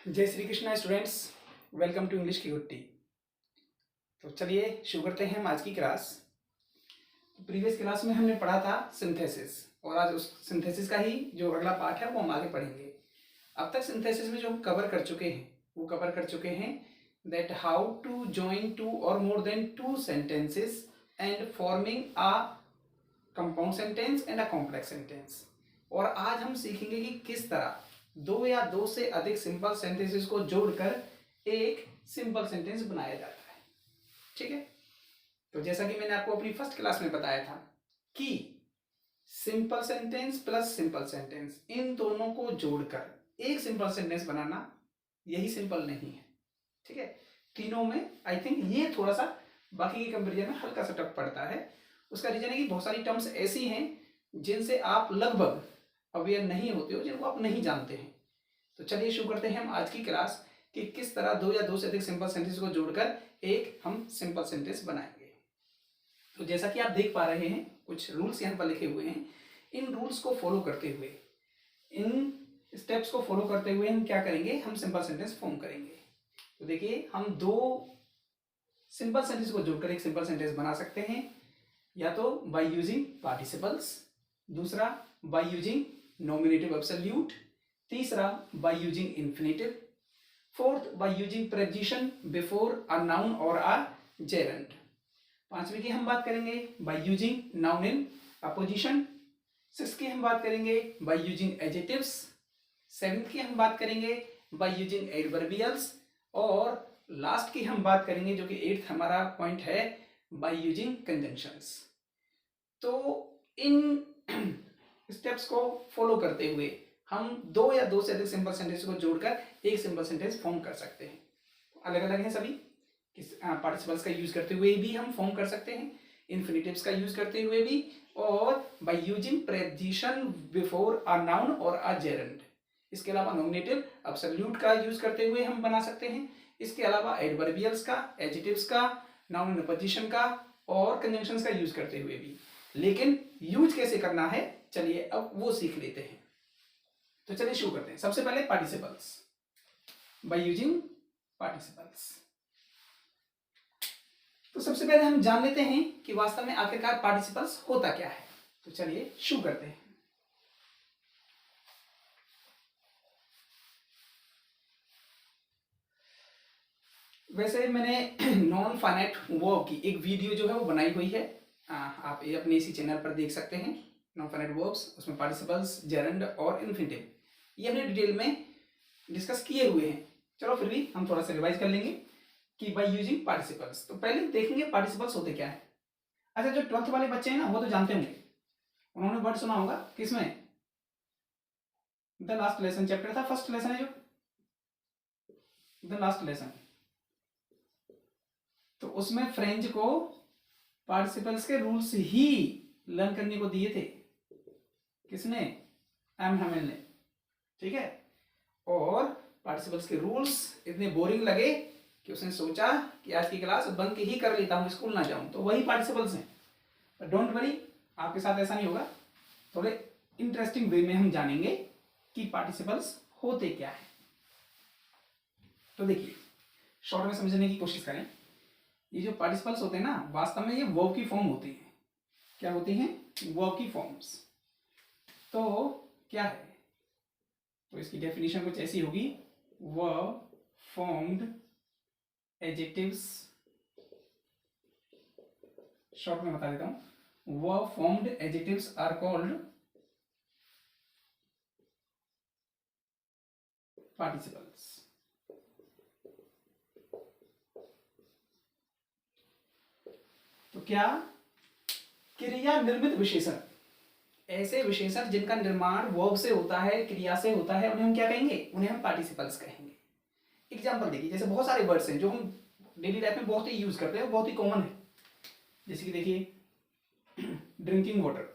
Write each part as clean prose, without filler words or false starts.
जय Shri Krishna students, welcome to English की गुट्टी। तो चलिए शुरू करते हैं हम आज की क्लास। प्रीवियस क्लास में हमने पढ़ा था सिंथेसिस और आज उस सिंथेसिस का ही जो अगला पार्ट है वो हम आगे पढ़ेंगे। अब तक सिंथेसिस में जो हम कवर कर चुके हैं वो कवर कर चुके हैं that how to join two or more than two sentences and forming a compound sentence and a complex sentence. और आज हम सीखेंगे कि किस तरह दो या दो से अधिक सिंपल सेंटेंसेस को जोड़कर एक सिंपल सेंटेंस बनाया जाता है। ठीक है, तो जैसा कि मैंने आपको अपनी फर्स्ट क्लास में बताया था कि simple sentence plus simple sentence in दोनों को जोड़कर एक सिंपल सेंटेंस बनाना यही सिंपल नहीं है। ठीक है, तीनों में आई थिंक ये थोड़ा सा बाकी के कंपेरिजन में हल्का सा टफ पड़ता है। उसका रीजन है कि बहुत सारी टर्म्स ऐसी हैं जिनसे आप लगभग अवेयर नहीं होते हो, जिनको आप नहीं जानते हैं। तो चलिए शुरू करते हैं हम आज की क्लास कि किस तरह दो या दो से अधिक सिंपल सेंटेंस को जोड़कर एक हम सिंपल सेंटेंस बनाएंगे। तो जैसा कि आप देख पा रहे हैं कुछ रूल्स यहाँ पर लिखे हुए हैं। इन रूल्स को फॉलो करते हुए, इन स्टेप्स को फॉलो करते हुए हम क्या करेंगे, हम सिंपल सेंटेंस फॉर्म करेंगे। तो देखिए, हम दो सिंपल सेंटेंस को जोड़कर एक सिंपल सेंटेंस बना सकते हैं, या तो बाय यूजिंग पार्टिसिपल्स, दूसरा बाय यूजिंग नॉमिनेटिव एब्सोल्यूट, तीसरा by using infinitive, fourth by using preposition before a noun और अ जेरेंड। पांचवी की हम बात करेंगे by using noun in opposition. Six की हम बात करेंगे बाय यूजिंग एडजेक्टिव्स। सेवेंथ की हम बात करेंगे बाय यूजिंग एडवर्बियल्स। और लास्ट की हम बात करेंगे, जो कि एट्थ हमारा पॉइंट है, बाय यूजिंग कंजंक्शंस। तो इन स्टेप्स को फॉलो करते हुए हम दो या दो से अधिक सिंपल सेंटेंस को जोड़कर एक सिंपल सेंटेंस फॉर्म कर सकते हैं। अलग अलग हैं सभी, पार्टिसिपल्स का यूज करते हुए भी हम फॉर्म कर सकते हैं, इन्फिनिटिव्स का यूज करते हुए भी, और by using preposition before a noun और अ जेरेंड। इसके अलावा नॉमिनेटिव एब्सोल्यूट का यूज करते हुए हम बना सकते हैं। इसके अलावा एडवर्बियल्स का, एडजेक्टिव्स का, नाउन इन अपोजिशन का और कंजंक्शंस का यूज करते हुए भी। लेकिन यूज कैसे करना है, चलिए अब वो सीख लेते हैं। तो चलिए शुरू करते हैं। सबसे पहले पार्टिसिपल्स, बाय यूजिंग पार्टिसिपल्स। तो सबसे पहले हम जान लेते हैं कि वास्तव में आखिरकार पार्टिसिपल्स होता क्या है। तो चलिए शुरू करते हैं। वैसे मैंने नॉन फाइनाइट वर्ब की एक वीडियो जो है वो बनाई हुई है, आप ये अपने इसी चैनल पर देख सकते हैं। नॉन फाइनाइट वर्ब्स, उसमें पार्टिसिपल्स, जेरेंड और इन्फिनिटिव ये हमने डिटेल में डिस्कस किए हुए हैं। चलो फिर भी हम थोड़ा सा रिवाइज कर लेंगे कि बाय यूजिंग पार्टिसिपल्स। तो पहले देखेंगे पार्टिसिपल्स होते क्या है। अच्छा, जो 12th वाले बच्चे हैं ना वो तो जानते होंगे, उन्होंने वर्ड सुना होगा किसमें, द लास्ट लेसन चैप्टर था, फर्स्ट लेसन है जो द लास्ट लेसन। तो उसमें फ्रेंच को पार्टिसिपल्स के रूल्स ही लर्न करने को दिए थे। किसने? एम हैमिल ने। ठीक है, और पार्टिसिपल्स के रूल्स इतने बोरिंग लगे कि उसने सोचा कि आज की क्लास बंक ही कर लेता हूं, स्कूल ना जाऊं। तो वही पार्टिसिपल्स हैं। पर डोंट वरी, आपके साथ ऐसा नहीं होगा। थोड़े इंटरेस्टिंग वे में हम जानेंगे कि पार्टिसिपल्स होते क्या है। तो देखिए, शॉर्ट में समझने की कोशिश करें। ये जो पार्टिसिपल्स होते हैं ना, वास्तव में ये वर्ब की फॉर्म होती है। क्या होती हैं? वर्ब की फॉर्म्स। तो क्या है, तो इसकी डेफिनेशन कुछ ऐसी होगी, वर्ब फॉर्म्ड एडजेक्टिव्स। शॉर्ट में बता देता हूं, verb formed adjectives are called participles. तो क्या? क्रिया निर्मित विशेषण, ऐसे विशेषण जिनका निर्माण वर्ब से होता है, क्रिया से होता है, उन्हें हम क्या कहेंगे? उन्हें हम पार्टिसिपल्स कहेंगे। एग्जाम्पल देखिए, जैसे बहुत सारे वर्ड्स हैं जो हम डेली लाइफ में बहुत ही यूज करते हैं, बहुत ही कॉमन है। जैसे कि देखिए, ड्रिंकिंग वाटर,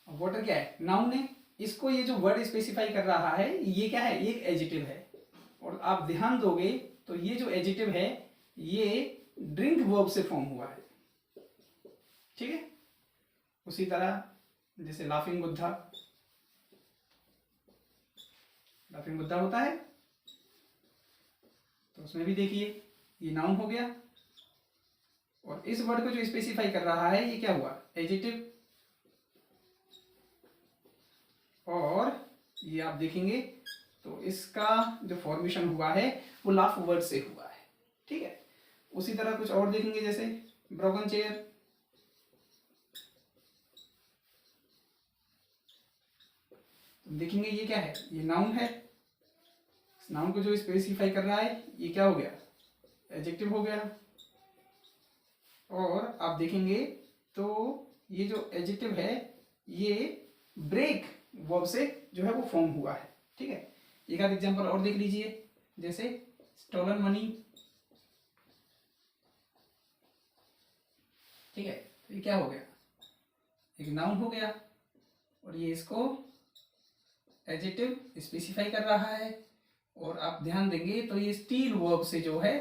वाटर क्या है? नाउन है। इसको ये जो वर्ड स्पेसिफाई कर रहा है ये क्या है? ये एक एडजेक्टिव है। और आप ध्यान दोगे तो ये जो एडजेक्टिव है ये ड्रिंक वर्ब से फॉर्म हुआ है। ठीक है, उसी तरह जैसे लाफिंग बुद्धा, लाफिंग बुद्धा होता है, तो उसमें भी देखिए ये नाउन हो गया। और इस वर्ड को जो स्पेसिफाई कर रहा है ये क्या हुआ, एडजेक्टिव। और ये आप देखेंगे तो इसका जो फॉर्मेशन हुआ है वो लाफ वर्ड से हुआ है, ठीक है। उसी तरह कुछ और देखेंगे, जैसे ब्रोकन चेयर, देखेंगे ये क्या है, ये नाउन है। इस नाउन को जो स्पेसिफाई कर रहा है ये क्या हो गया, एडजेक्टिव हो गया। और आप देखेंगे तो ये जो एडजेक्टिव है ये ब्रेक वर्ब से जो है वो फॉर्म हुआ है, ठीक है। एक आध एग्जांपल और देख लीजिए, जैसे स्टोलन मनी, ठीक है। तो ये क्या हो गया, एक नाउन हो गया और ये इसको एडजेक्टिव स्पेसिफाई कर रहा है। और आप ध्यान देंगे तो ये स्टील वर्ब से जो है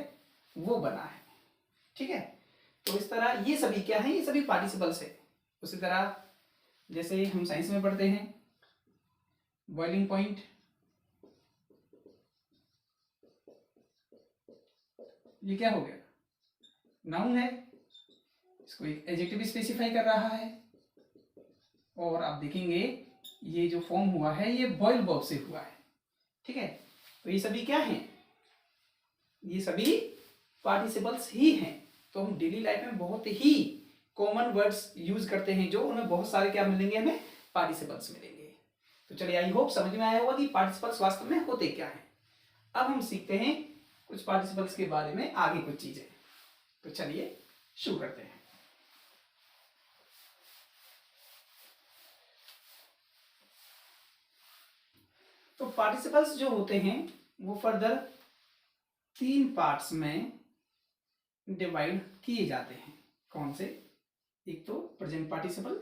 वो बना है, ठीक है। तो इस तरह ये सभी क्या है, ये सभी पार्टिसिपल्स है। उसी तरह जैसे हम साइंस में पढ़ते हैं बॉइलिंग पॉइंट, ये क्या हो गया, नाउन है, इसको एक एडजेक्टिव स्पेसिफाई कर रहा है। और आप देखेंगे ये जो फॉर्म हुआ है ये बॉयल वर्ब से हुआ है, ठीक है। तो ये सभी क्या हैं, ये सभी पार्टिसिपल्स ही हैं। तो हम डेली लाइफ में बहुत ही कॉमन वर्ड्स यूज करते हैं जो उनमें बहुत सारे क्या मिलेंगे, हमें पार्टिसिपल्स मिलेंगे। तो चलिए आई होप समझ में आया होगा कि पार्टिसिपल्स वास्तव में होते क्या हैं। अब हम सीखते हैं कुछ पार्टिसिपल्स के बारे में आगे कुछ चीजें। तो चलिए शुरू करते हैं। तो पार्टिसिपल्स जो होते हैं वो फर्दर 3 पार्ट्स में डिवाइड किए जाते हैं। कौन से, एक तो प्रेजेंट पार्टिसिपल,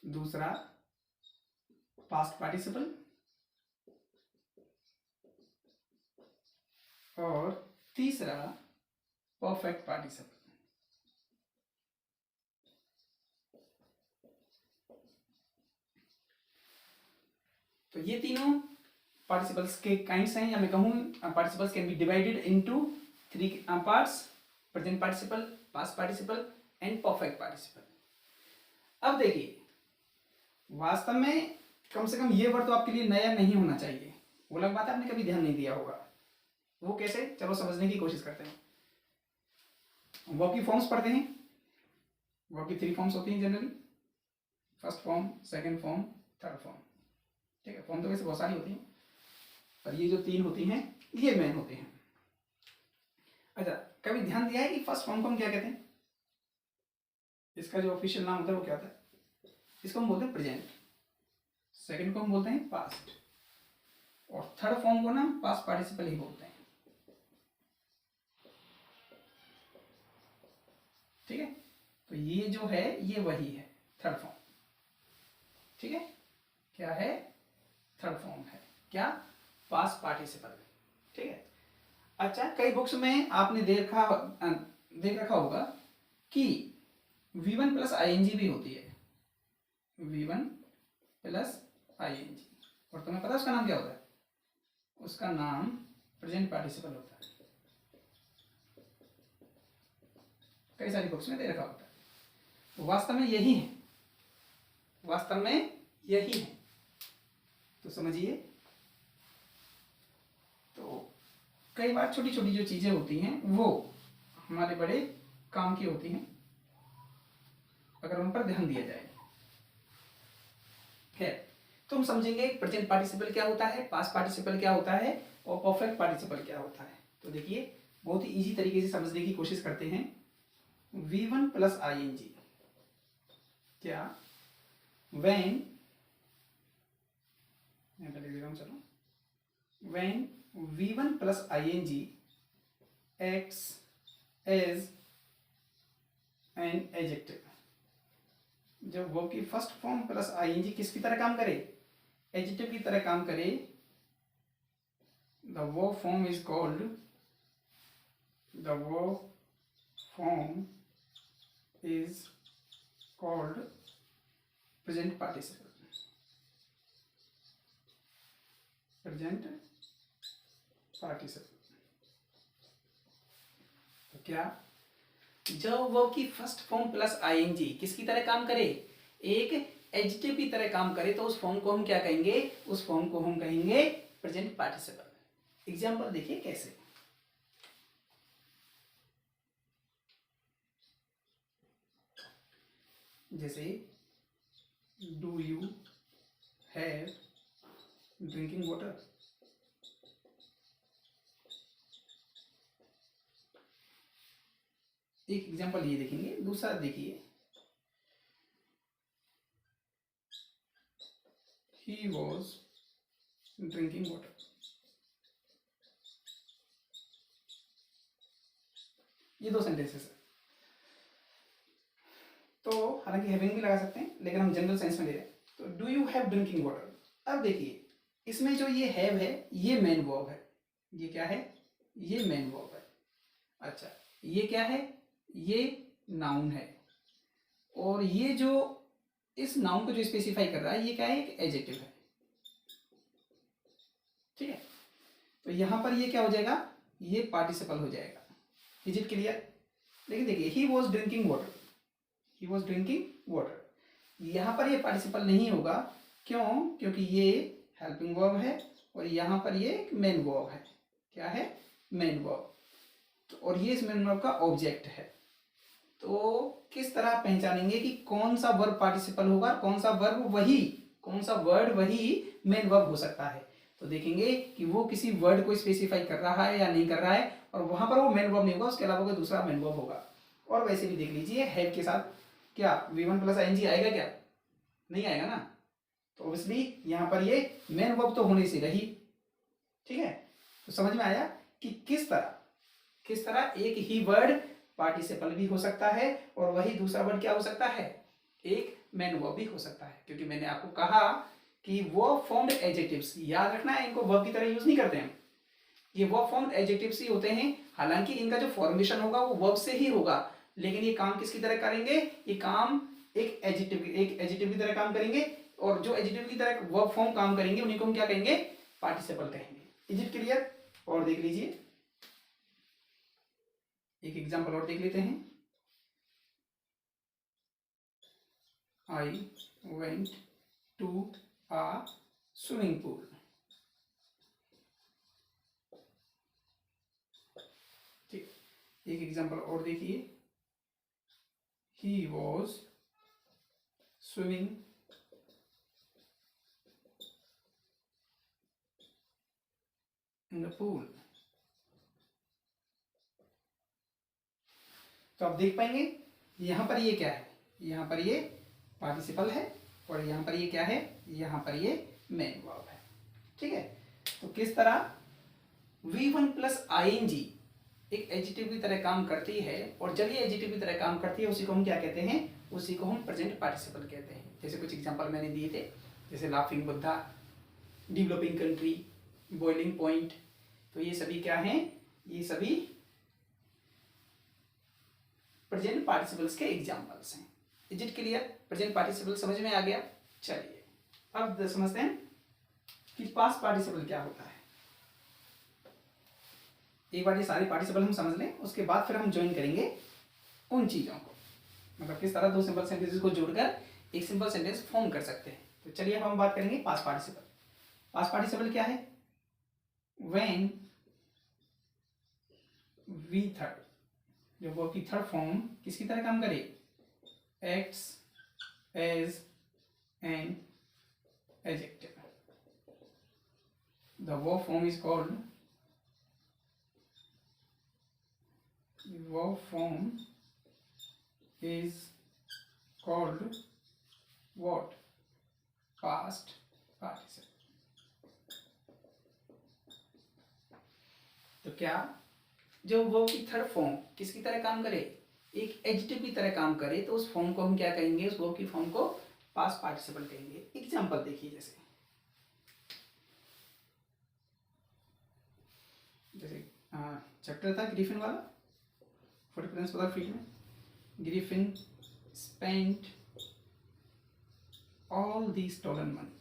दूसरा पास्ट पार्टिसिपल और तीसरा परफेक्ट पार्टिसिपल। तो ये तीनों पार्टिसिपल्स के काइंड्स हैं, या मैं कहूँ participles can be divided into 3 parts, present participle, past participle and perfect participle. अब देखिए वास्तव में कम से कम ये वर्ड तो आपके लिए नया नहीं होना चाहिए, वो अलग बात है आपने कभी ध्यान नहीं दिया होगा। वो कैसे, चलो समझने की कोशिश करते हैं। वर्ब की फॉर्म्स पढ़ते हैं। वर्ब की 3 फॉर्म्स होती हैं generally, first form, second form, third form, ठीक है। फॉर्म तो वैसे बहुत सारी होती हैं पर ये जो 3 होती हैं ये मेन होती हैं। अच्छा, कभी ध्यान दिया है कि फर्स्ट फॉर्म को हम क्या कहते हैं, इसका जो ऑफिशियल नाम होता है वो क्या होता है, इसको हम बोलते हैं प्रेजेंट, सेकंड को हम बोलते हैं पास्ट और थर्ड फॉर्म को ना पास्ट पार्टिसिपल ही बोलते हैं, ठीक है। तो ये जो है ये वही है थर्ड फॉर्म, ठीक है। क्या है, थर्ड फॉर्म है क्या, पास्ट पार्टिसिपल, ठीक है। अच्छा, कई बुक्स में आपने देख रखा होगा कि V1 प्लस ING भी होती है, V1 प्लस ING, और तुम्हें पता है उसका नाम क्या होता है, उसका नाम प्रेजेंट पार्टिसिपल होता है। कई सारी बुक्स में दे रखा होता है। तो वास्तव में यही है, वास्तव में यही है। तो समझिए, तो कई बार छोटी छोटी जो चीजें होती हैं वो हमारे बड़े काम की होती हैं अगर उन पर ध्यान दिया जाए। खैर, तो हम समझेंगे प्रेजेंट पार्टिसिपल क्या होता है, पास्ट पार्टिसिपल क्या होता है और परफेक्ट पार्टिसिपल क्या होता है। तो देखिए बहुत ही इजी तरीके से समझने की कोशिश करते हैं। V1 प्लस ING क्या, when, चलो, when V1 plus ING acts as an adjective, जब वर्ब की फर्स्ट फॉर्म प्लस ING किसकी तरह काम करे, एडजेक्टिव की तरह काम करे, the verb form is called, the verb form is called present participle. present participle. तो क्या, जब वर्ब की फर्स्ट फॉर्म प्लस आईएनजी किसकी तरह काम करे, एक एडजेक्टिव की तरह काम करे, तो उस फॉर्म को हम क्या कहेंगे, उस फॉर्म को हम कहेंगे प्रेजेंट पार्टिसिपल। एग्जांपल देखिए कैसे, जैसे do you have drinking water. एक एग्जांपल ये देखेंगे, दूसरा देखिए, he was drinking water। ये दो सेंटेंसेस है, तो हालांकि हैविंग भी लगा सकते हैं, लेकिन हम जनरल सेंस में ले रहे हैं। तो do you have drinking water. अब देखिए इसमें जो ये हैव है ये मेन वर्ब है, ये क्या है, ये मेन वर्ब है। अच्छा ये क्या है, ये नाउन है, और ये जो इस नाउन को जो स्पेसिफाई कर रहा है ये क्या है, एक एडजेक्टिव है। ठीक है, तो यहां पर ये क्या हो जाएगा, ये पार्टिसिपल हो जाएगा। Is it clear. लेकिन देखिए he was drinking water, he was drinking water, यहां पर ये पार्टिसिपल नहीं होगा। क्यों, क्योंकि ये हेल्पिंग वर्ब है और यहां पर ये एक मेन वर्ब है। क्या है, मेन वर्ब। तो और ये इस मेन वर्ब का ऑब्जेक्ट है। तो किस तरह पहचानेंगे कि कौन सा वर्ब पार्टिसिपल होगा और कौन सा वर्ब वही, कौन सा वर्ड वही मेन वर्ब हो सकता है। तो देखेंगे कि वो किसी वर्ड को स्पेसिफाई कर रहा है या नहीं कर रहा है, और वहां पर वो मेन वर्ब नहीं होगा, उसके अलावा कोई दूसरा मेन वर्ब होगा। और वैसे भी देख लीजिए हैव के साथ क्या V1 प्लस ING आएगा क्या, नहीं आएगा ना। तो ऑब्वियसली यहाँ पर ये मेन वर्ब तो होने से रही। ठीक है, तो समझ में आया कि किस तरह एक ही वर्ड पार्टिसिपल भी हो सकता है और वही दूसरा वर्ड क्या हो सकता है, एक मेन वर्ब भी हो सकता है। क्योंकि मैंने आपको कहा कि वर्ब फॉर्म्ड एडजेक्टिव्स, याद रखना है, इनको वर्ब की तरह यूज नहीं करते हैं, ये वर्ब फॉर्म्ड एडजेक्टिव्स ही होते हैं। हालांकि इनका जो फॉर्मेशन होगा वो वर्ब से ही होगा, लेकिन ये काम किसकी तरह करेंगे, ये काम एक एडजेक्टिव की तरह काम करेंगे, और जो एडजेक्टिव की तरह वर्ब फॉर्म काम करेंगे उन्हीं को हम क्या कहेंगे, पार्टिसिपल कहेंगे। Is it clear. और देख लीजिए एक एग्जांपल और देख लेते हैं। I went to a swimming pool. ठीक, एक एग्जांपल और देखिए, he was swimming in the pool. तो आप देख पाएंगे यहां पर ये क्या है, यहां पर ये पार्टिसिपल है, और यहां पर ये क्या है, यहां पर ये मेन वर्ब है। ठीक है, तो किस तरह V1 प्लस ING एक एडजेक्टिव की तरह काम करती है, और जब ये एडजेक्टिव की तरह काम करती है उसी को हम क्या कहते हैं, उसी को हम प्रेजेंट पार्टिसिपल कहते हैं। जैसे कुछ एग्जांपल मैंने दिए थे, जैसे laughing Buddha, developing country, boiling point. तो ये सभी क्या हैं, ये सभी प्रेजेंट पार्टिसिपल्स के एग्जांपल्स हैं। Is it clear. Present participle समझ में आ गया। चलिए अब समझते हैं कि पास्ट पार्टिसिपल क्या होता है। एक बार ये सारे पार्टिसिपल हम समझ लें, उसके बाद फिर हम ज्वाइन करेंगे उन चीजों को, मतलब किस तरह दो सिंपल सेंटेंसेस को जोड़कर एक सिंपल सेंटेंस फॉर्म कर सकते हैं। तो चलिए अब हम बात करेंगे पास्ट पार्टिसिपल। पास्ट पार्टिसिपल क्या है, व्हेन वी थर्ड, जो वर्ब की थर्ड फॉर्म किसकी तरह काम करे, acts as an adjective, the verb form is called, verb form is called what, past participle। तो क्या, जो वर्ब की थर्ड फॉर्म किसकी तरह काम करे, एक एडजेक्टिव की तरह काम करे, तो उस फॉर्म को हम क्या कहेंगे, उस वर्ब की फॉर्म को पास्ट पार्टिसिपल कहेंगे। एग्जांपल देखिए, जैसे चैप्टर था ग्रिफिन वाला, फुटप्रिंट्स पता फील्ड में, Griffin spent all the stolen money.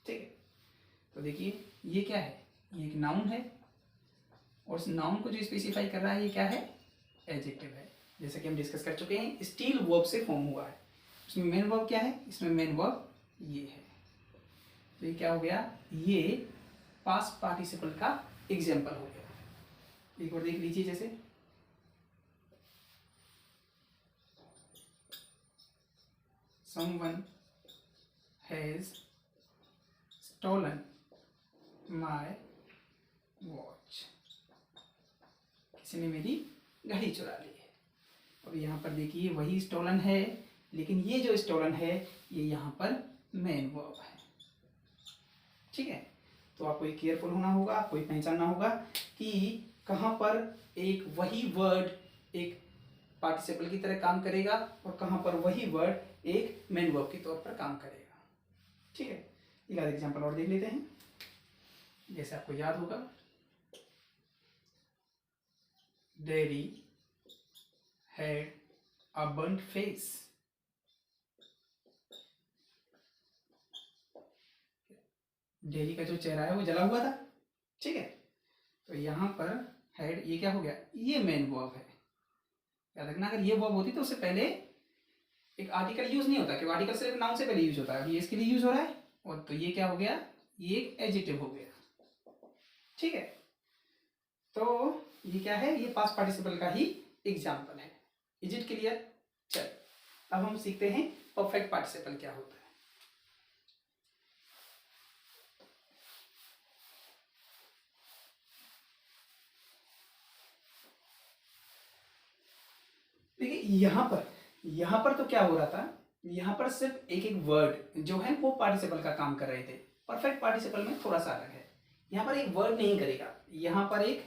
ठीक है, तो देखिए ये क्या है, ये एक नाउन है और उस नाउन को जो स्पेसिफाई कर रहा है ये क्या है, एडजेक्टिव है। जैसा कि हम डिस्कस कर चुके हैं, स्टील वर्ब से फॉर्म हुआ है। इसमें मेन वर्ब क्या है, इसमें मेन वर्ब ये है। तो ये क्या हो गया, ये पास्ट पार्टिसिपल का एग्जाम्पल हो गया। एक बार देख लीजिए, जैसे someone has stolen my watch, किसी ने मेरी घड़ी चुरा ली है। अब यहाँ पर देखिए वही स्टोलन है, लेकिन ये जो स्टोलन है ये यहाँ पर मेन वर्ब है। ठीक है, तो आपको एक केयरफुल होना होगा, आपको एक पहचानना होगा कि कहाँ पर एक वही वर्ड एक पार्टिसिपल की तरह काम करेगा और कहाँ पर वही वर्ड एक मेन वर्ब के तौर पर काम करेगा। ठीक है, एक आध एग्जाम्पल और देख लेते हैं। जैसे आपको याद होगा, dairy had a burned face. Dairy का जो चेहरा है वो जला हुआ था। ठीक है, तो यहाँ पर हैड, ये क्या हो गया, ये मेन वर्ब है। याद रखना, अगर ये वर्ब होती तो उससे पहले एक आर्टिकल यूज नहीं होता, क्योंकि आर्टिकल सिर्फ नाउन से पहले यूज होता है। अब ये इसके लिए यूज हो रहा है, और तो ये क्या हो गया, ये एक एडजेक्टिव हो गया। ठीक है, तो ये क्या है, ये पास्ट पार्टिसिपल का ही एग्जाम्पल है। Is it clear? चल अब हम सीखते हैं परफेक्ट पार्टिसिपल क्या होता है। देखिए यहाँ पर तो क्या हो रहा था, यहाँ पर सिर्फ एक एक वर्ड जो है वो पार्टिसिपल का काम कर रहे थे। परफेक्ट पार्टिसिपल में थोड़ा सा अलग है, यहाँ पर एक वर्ड नहीं करेगा, यहाँ पर एक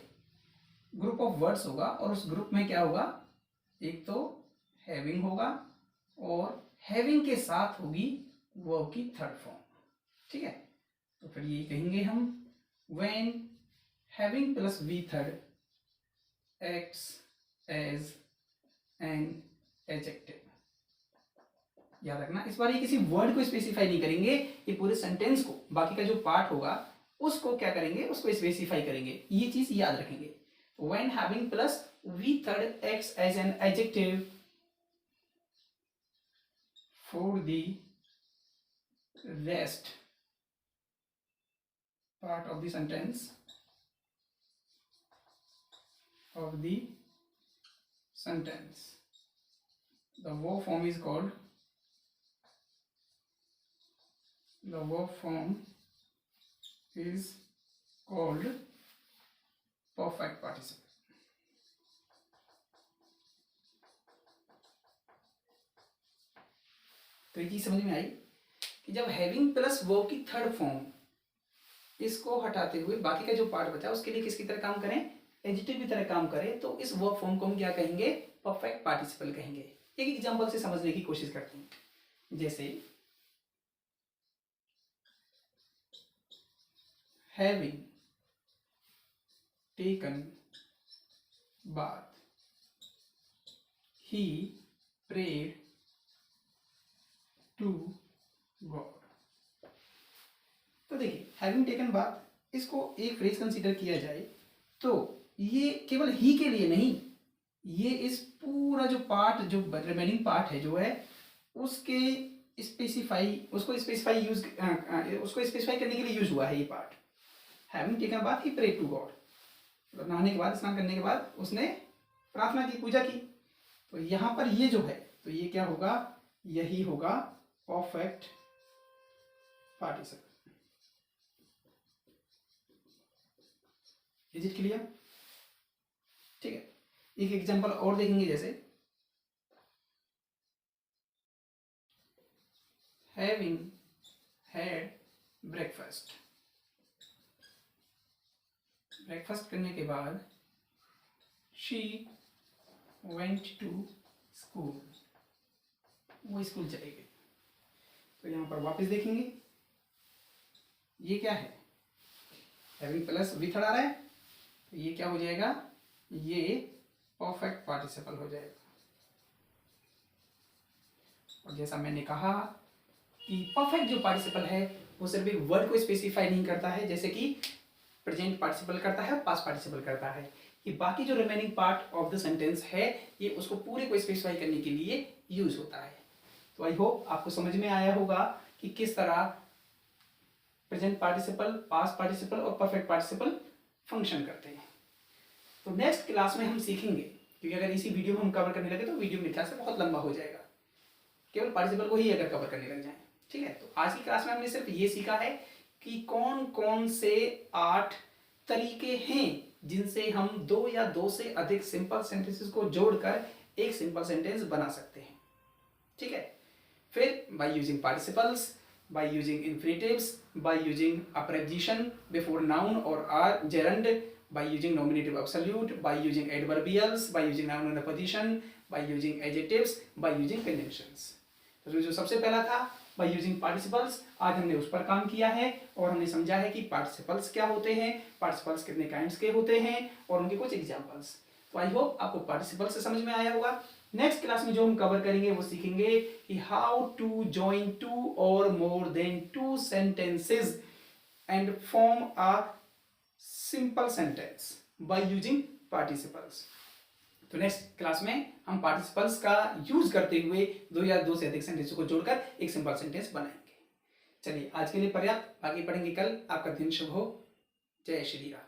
ग्रुप ऑफ वर्ड्स होगा और उस ग्रुप में क्या होगा, एक तो हैविंग होगा और हैविंग के साथ होगी वर्ब की थर्ड फॉर्म। ठीक है, तो फिर ये कहेंगे हम when having plus V third acts as an adjective. याद रखना, इस बार ये किसी वर्ड को स्पेसिफाई नहीं करेंगे, ये पूरे सेंटेंस को, बाकी का जो पार्ट होगा उसको क्या करेंगे, उसको स्पेसिफाई करेंगे। ये चीज याद रखेंगे। When having plus we third acts as an adjective for the rest part of the sentence the verb form is called, the verb form is called perfect participle। तो ये चीज समझ में आई कि जब हैविंग प्लस वर्ब की third form, इसको हटाते हुए बाकी का जो पार्ट बचा उसके लिए किसकी तरह काम करें, एडजेक्टिव की तरह काम करें, तो इस वर्ब फॉर्म को हम क्या कहेंगे, परफेक्ट पार्टिसिपल कहेंगे। एक एग्जांपल से समझने की कोशिश करते हैं। जैसे having taken bath he prayed to God. तो देखिए हैविंग टेकन बाथ, इसको एक फ्रेज कंसीडर किया जाए तो ये केवल ही के लिए नहीं, ये इस पूरा जो पार्ट, जो रिमेनिंग पार्ट है जो है उसके उसको स्पेसिफाई करने के लिए यूज हुआ है ये part. Having taken bath he prayed to God, मतलब नहाने के बाद, स्नान करने के बाद उसने प्रार्थना की, पूजा की। तो यहाँ पर ये जो है, तो ये क्या होगा, यही होगा perfect participle. Is it clear? ठीक है, एक एग्जांपल और देखेंगे। जैसे हैविंग हैड ब्रेकफास्ट, ब्रेकफास्ट करने के बाद शी वेंट टू स्कूल, वो स्कूल चले गए। तो यहाँ पर वापस देखेंगे, ये क्या है, हैविंग प्लस विथ आ रहा है, तो ये क्या हो जाएगा, ये परफेक्ट पार्टिसिपल हो जाएगा। और जैसा मैंने कहा कि परफेक्ट जो पार्टिसिपल है वो सिर्फ एक वर्ड को स्पेसिफाई नहीं करता है, जैसे कि प्रेजेंट पार्टिसिपल करता है, पास्ट पार्टिसिपल करता है, कि बाकी जो remaining part of the sentence है ये उसको पूरे को स्पेसिफाई करने के लिए यूज होता है। तो आई होप आपको समझ में आया होगा कि किस तरह प्रेजेंट पार्टिसिपल, पास्ट पार्टिसिपल और परफेक्ट पार्टिसिपल फंक्शन करते हैं। तो नेक्स्ट क्लास में हम सीखेंगे, क्योंकि अगर इसी वीडियो में हम कवर करने लगे तो वीडियो मेरे ख्याल से बहुत लंबा हो जाएगा, केवल पार्टिसिपल को ही अगर कवर करने लग जाए। ठीक है, तो आज की क्लास में हमने सिर्फ ये सीखा है कि कौन कौन से 8 तरीके हैं जिनसे हम 2 या 2 से अधिक सिंपल सेंटेंसेस को जोड़कर एक सिंपल सेंटेंस बना सकते हैं। ठीक है, फिर by using participles, by using infinitives, by using a preposition before noun or are gerund, by using nominative absolute, by using adverbials, by using noun and preposition, by using adjectives, by using conjunctions। तो जो सबसे पहला था by using participles, आज हमने उस पर काम किया है और हमने समझा है कि participles क्या होते हैं, participles कितने kinds के होते हैं और उनके कुछ एग्जाम्पल्स। तो आई होप आपको पार्टिसिपल से समझ में आया होगा। नेक्स्ट क्लास में जो हम कवर करेंगे वो सीखेंगे कि हाउ टू जॉइन 2 और more then 2 sentences and form a simple sentence by using participles. तो नेक्स्ट क्लास में हम पार्टिसिपल्स का यूज करते हुए 2 या 2 से अधिक सेंटेंस को जोड़कर एक सिंपल सेंटेंस बनाएंगे। चलिए आज के लिए पर्याप्त, आगे पढ़ेंगे कल। आपका दिन शुभ हो। जय श्री राम।